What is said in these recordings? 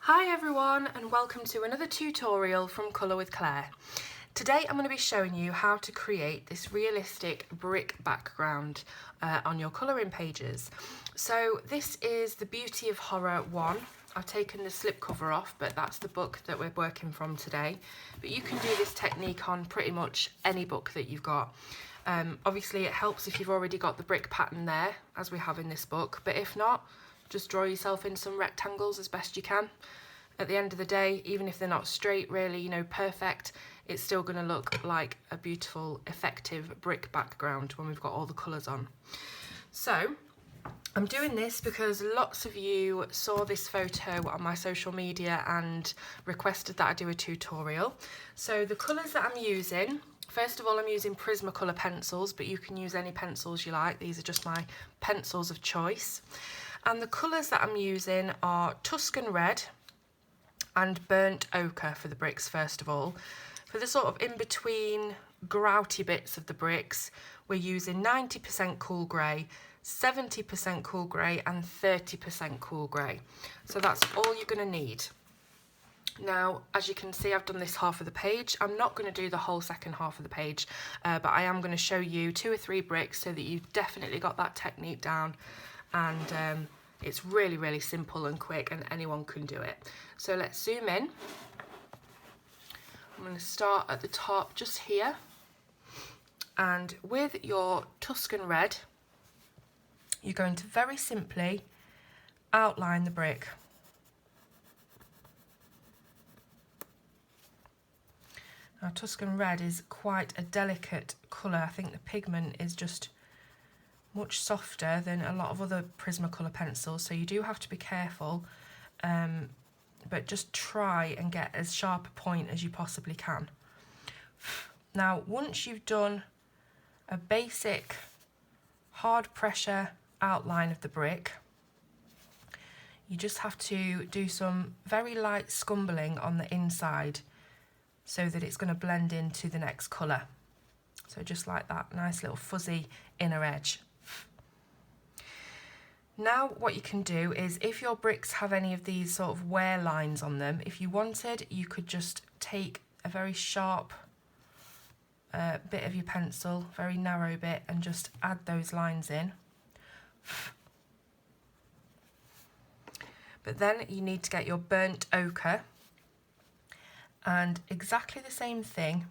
Hi everyone, and welcome to another tutorial from Colour with Claire. Today I'm going to be showing you how to create this realistic brick background on your colouring pages. So this is The Beauty of Horror 1. I've taken the slipcover off, but that's the book that we're working from today. But you can do this technique on pretty much any book that you've got. Obviously it helps if you've already got the brick pattern there, as we have in this book, but if not, just draw yourself in some rectangles as best you can. At the end of the day, even if they're not straight, really, perfect, it's still going to look like a beautiful, effective brick background when we've got all the colours on. So, I'm doing this because lots of you saw this photo on my social media and requested that I do a tutorial. So the colours that I'm using, first of all, I'm using Prismacolor pencils, but you can use any pencils you like. These are just my pencils of choice. And the colours that I'm using are Tuscan Red and Burnt Ochre for the bricks, first of all. For the sort of in-between grouty bits of the bricks, we're using 90% cool grey, 70% cool grey and 30% cool grey. So that's all you're going to need. Now, as you can see, I've done this half of the page. I'm not going to do the whole second half of the page, but I am going to show you 2 or 3 bricks so that you've definitely got that technique down. And it's really, really simple and quick, and anyone can do it. So let's zoom in. I'm going to start at the top just here. And with your Tuscan Red, you're going to very simply outline the brick. Now, Tuscan Red is quite a delicate colour. I think the pigment is just much softer than a lot of other Prismacolor pencils, so you do have to be careful, but just try and get as sharp a point as you possibly can. Now, once you've done a basic hard pressure outline of the brick, you just have to do some very light scumbling on the inside so that it's going to blend into the next colour. So just like that, nice little fuzzy inner edge. Now what you can do is, if your bricks have any of these sort of wear lines on them, if you wanted, you could just take a very sharp bit of your pencil, very narrow bit, and just add those lines in. But then you need to get your burnt ochre, and exactly the same thing,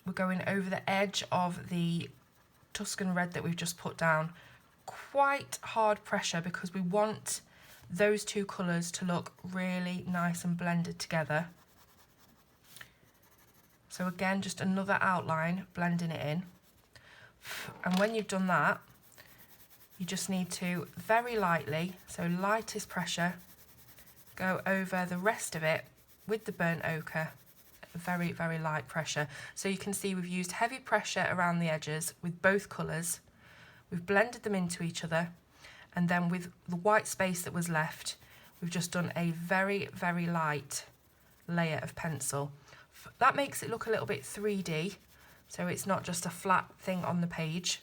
we're going over the edge of the Tuscan Red that we've just put down. Quite hard pressure, because we want those 2 colours to look really nice and blended together. So again, just another outline, blending it in. And when you've done that, you just need to very lightly, so lightest pressure, go over the rest of it with the burnt ochre. Very, very light pressure. So you can see we've used heavy pressure around the edges with both colours. We've blended them into each other, and then with the white space that was left, we've just done a very, very light layer of pencil. That makes it look a little bit 3D, so it's not just a flat thing on the page.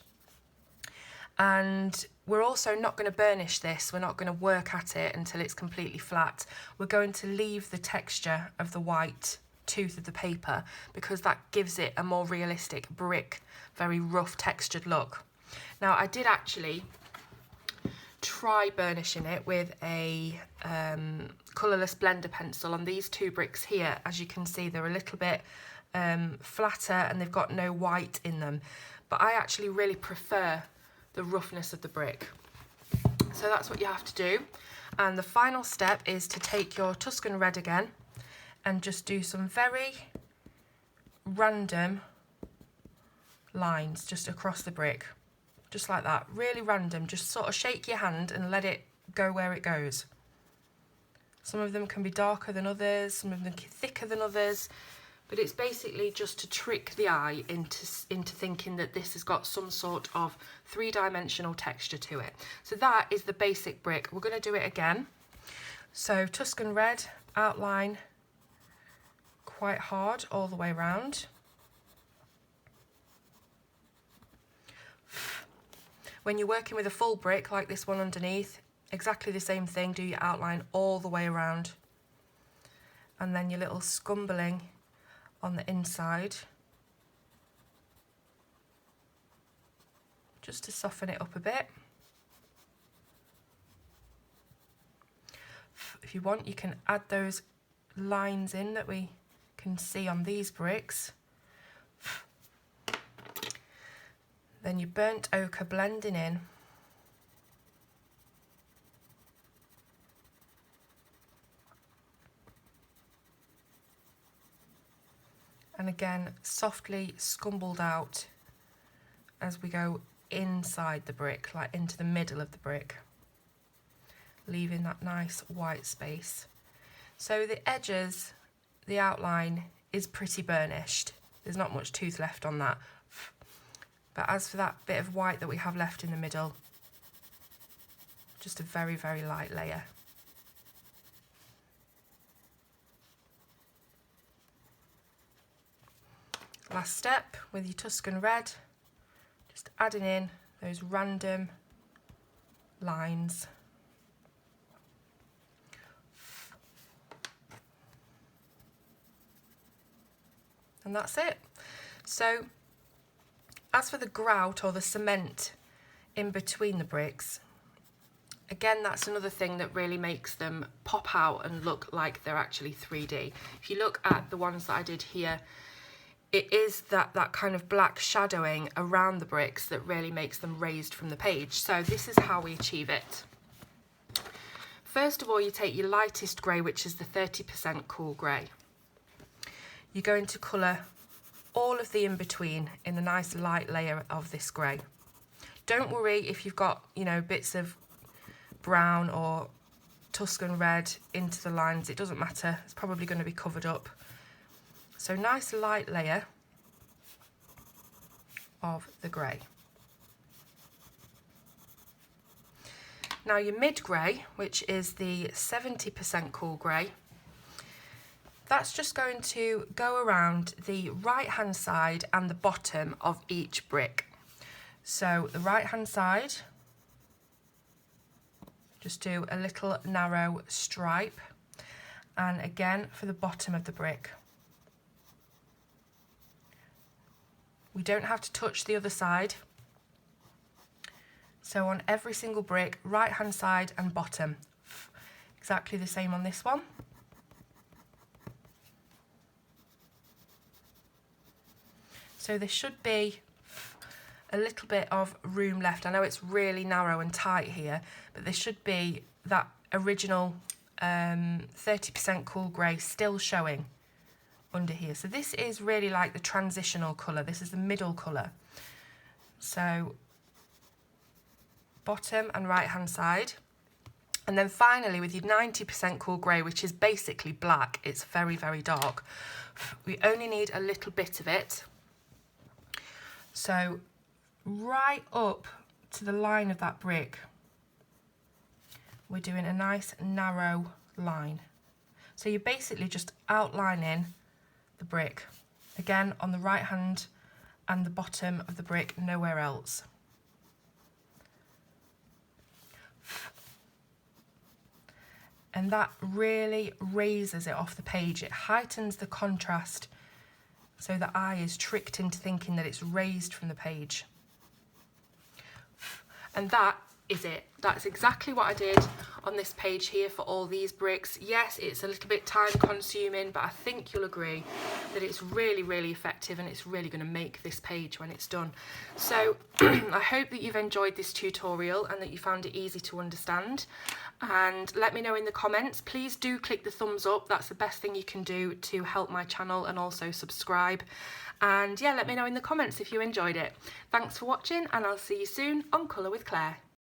And we're also not going to burnish this. We're not going to work at it until it's completely flat. We're going to leave the texture of the white tooth of the paper, because that gives it a more realistic brick, very rough textured look. Now, I did actually try burnishing it with a colourless blender pencil on these 2 bricks here. As you can see, they're a little bit flatter and they've got no white in them. But I actually really prefer the roughness of the brick. So that's what you have to do. And the final step is to take your Tuscan Red again and just do some very random lines just across the brick. Just like that, really random. Just sort of shake your hand and let it go where it goes. Some of them can be darker than others, some of them thicker than others, but it's basically just to trick the eye into thinking that this has got some sort of 3-dimensional texture to it. So that is the basic brick. We're going to do it again. So Tuscan Red, outline quite hard all the way around. When you're working with a full brick like this one underneath, exactly the same thing, do your outline all the way around. and then your little scumbling on the inside, just to soften it up a bit. If you want, you can add those lines in that we can see on these bricks. Then your burnt ochre blending in. And again, softly scumbled out as we go inside the brick, like into the middle of the brick, leaving that nice white space. So the edges, the outline is pretty burnished. There's not much tooth left on that. But as for that bit of white that we have left in the middle, just a very, very light layer. Last step with your Tuscan red, just adding in those random lines. And that's it. So as for the grout or the cement in between the bricks, again, that's another thing that really makes them pop out and look like they're actually 3D. If you look at the ones that I did here, it is that kind of black shadowing around the bricks that really makes them raised from the page. So this is how we achieve it. First of all, you take your lightest grey, which is the 30% cool grey. You're going to colour all of the in-between in a nice light layer of this grey. Don't worry if you've got, you know, bits of brown or Tuscan red into the lines. It doesn't matter. It's probably going to be covered up. So nice light layer of the grey. Now your mid grey, which is the 70% cool grey, that's just going to go around the right hand side and the bottom of each brick. So the right hand side, just do a little narrow stripe, and again for the bottom of the brick. We don't have to touch the other side. So on every single brick, right hand side and bottom. Exactly the same on this one. So there should be a little bit of room left. I know it's really narrow and tight here, but there should be that original 30% cool grey still showing under here. So this is really like the transitional colour. This is the middle colour. So bottom and right hand side. And then finally with your 90% cool grey, which is basically black, it's very, very dark. We only need a little bit of it. So right up to the line of that brick, we're doing a nice narrow line. So you're basically just outlining the brick, again on the right hand and the bottom of the brick, nowhere else. And that really raises it off the page. It heightens the contrast so the eye is tricked into thinking that it's raised from the page. And that is it. That's exactly what I did on this page here for all these bricks. Yes, it's a little bit time consuming, but I think you'll agree that it's really, really effective, and it's really going to make this page when it's done. So I hope that you've enjoyed this tutorial and that you found it easy to understand. And let me know in the comments. Please do click the thumbs up. That's the best thing you can do to help my channel, and also subscribe. And yeah, let me know in the comments if you enjoyed it. Thanks for watching, and I'll see you soon on Colour with Claire.